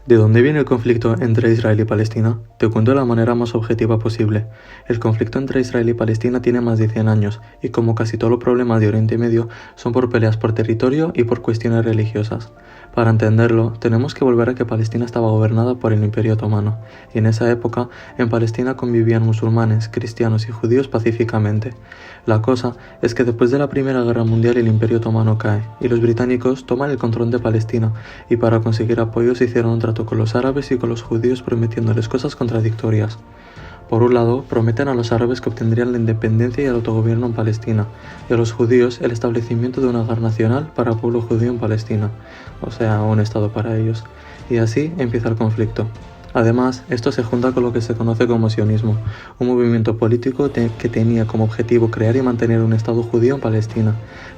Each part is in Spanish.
¿De dónde viene el conflicto entre Israel y Palestina? Te cuento de la manera más objetiva posible. El conflicto entre Israel y Palestina tiene más de 100 años, y como casi todos los problemas de Oriente Medio, son por peleas por territorio y por cuestiones religiosas. Para entenderlo, tenemos que volver a que Palestina estaba gobernada por el Imperio Otomano, y en esa época, en Palestina convivían musulmanes, cristianos y judíos pacíficamente. La cosa es que después de la Primera Guerra Mundial el Imperio Otomano cae, y los británicos toman el control de Palestina, y para conseguir apoyos hicieron un trato con los árabes y con los judíos prometiéndoles cosas contradictorias. Por un lado, prometen a los árabes que obtendrían la independencia y el autogobierno en Palestina, y a los judíos el establecimiento de un hogar nacional para el pueblo judío en Palestina, o sea, un estado para ellos. Y así empieza el conflicto. Además, esto se junta con lo que se conoce como sionismo, un movimiento político que tenía como objetivo crear y mantener un Estado judío en Palestina.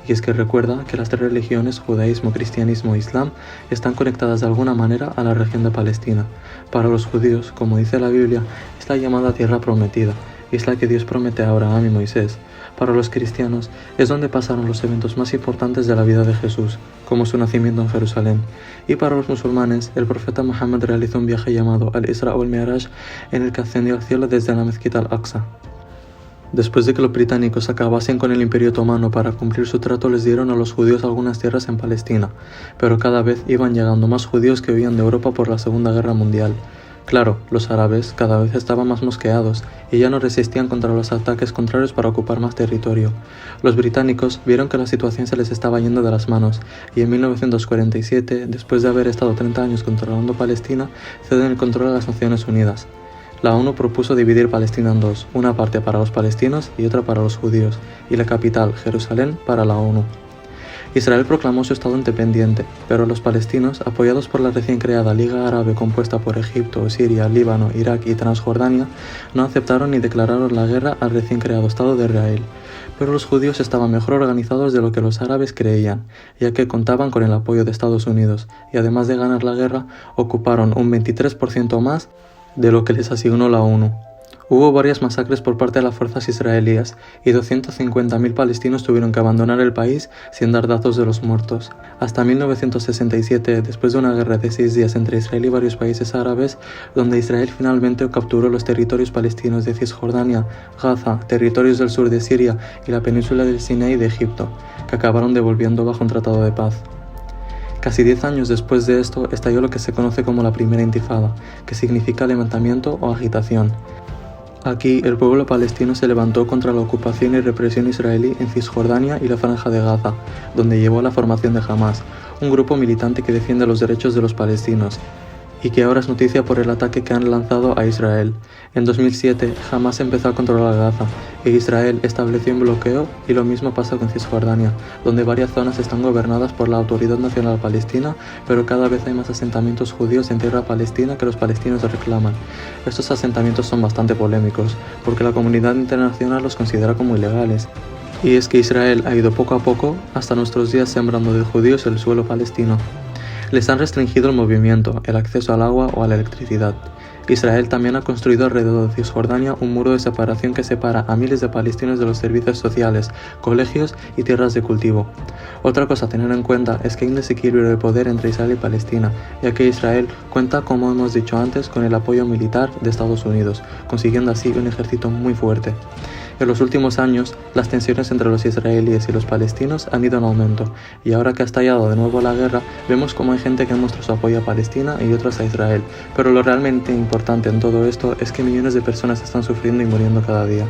Y es que recuerda que las tres religiones, judaísmo, cristianismo e islam, están conectadas de alguna manera a la región de Palestina. Para los judíos, como dice la Biblia, es la llamada tierra prometida, y es la que Dios promete a Abraham y Moisés. Para los cristianos es donde pasaron los eventos más importantes de la vida de Jesús, como su nacimiento en Jerusalén. Y para los musulmanes, el profeta Muhammad realizó un viaje llamado Al-Isra o Al-Mi'raj, en el que ascendió al cielo desde la mezquita Al-Aqsa. Después de que los británicos acabasen con el Imperio Otomano para cumplir su trato, les dieron a los judíos algunas tierras en Palestina, pero cada vez iban llegando más judíos que huían de Europa por la Segunda Guerra Mundial. Claro, los árabes cada vez estaban más mosqueados y ya no resistían contra los ataques contrarios para ocupar más territorio. Los británicos vieron que la situación se les estaba yendo de las manos y en 1947, después de haber estado 30 años controlando Palestina, ceden el control a las Naciones Unidas. La ONU propuso dividir Palestina en dos, una parte para los palestinos y otra para los judíos, y la capital, Jerusalén, para la ONU. Israel proclamó su estado independiente, pero los palestinos, apoyados por la recién creada Liga Árabe compuesta por Egipto, Siria, Líbano, Irak y Transjordania, no aceptaron ni declararon la guerra al recién creado Estado de Israel. Pero los judíos estaban mejor organizados de lo que los árabes creían, ya que contaban con el apoyo de Estados Unidos, y además de ganar la guerra, ocuparon un 23% más de lo que les asignó la ONU. Hubo varias masacres por parte de las fuerzas israelíes y 250.000 palestinos tuvieron que abandonar el país sin dar datos de los muertos. Hasta 1967, después de una guerra de 6 días entre Israel y varios países árabes, donde Israel finalmente capturó los territorios palestinos de Cisjordania, Gaza, territorios del sur de Siria y la península del Sinaí de Egipto, que acabaron devolviendo bajo un tratado de paz. Casi 10 años después de esto estalló lo que se conoce como la Primera Intifada, que significa levantamiento o agitación. Aquí, el pueblo palestino se levantó contra la ocupación y represión israelí en Cisjordania y la Franja de Gaza, donde llevó a la formación de Hamás, un grupo militante que defiende los derechos de los palestinos, y que ahora es noticia por el ataque que han lanzado a Israel. En 2007, Hamás empezó a controlar Gaza, e Israel estableció un bloqueo, y lo mismo pasa con Cisjordania, donde varias zonas están gobernadas por la Autoridad Nacional Palestina, pero cada vez hay más asentamientos judíos en tierra palestina que los palestinos reclaman. Estos asentamientos son bastante polémicos, porque la comunidad internacional los considera como ilegales. Y es que Israel ha ido poco a poco, hasta nuestros días, sembrando de judíos el suelo palestino. Les han restringido el movimiento, el acceso al agua o a la electricidad. Israel también ha construido alrededor de Cisjordania un muro de separación que separa a miles de palestinos de los servicios sociales, colegios y tierras de cultivo. Otra cosa a tener en cuenta es que hay un desequilibrio de poder entre Israel y Palestina, ya que Israel cuenta, como hemos dicho antes, con el apoyo militar de Estados Unidos, consiguiendo así un ejército muy fuerte. En los últimos años, las tensiones entre los israelíes y los palestinos han ido en aumento, y ahora que ha estallado de nuevo la guerra, vemos como hay gente que muestra su apoyo a Palestina y otros a Israel, pero lo realmente importante en todo esto es que millones de personas están sufriendo y muriendo cada día.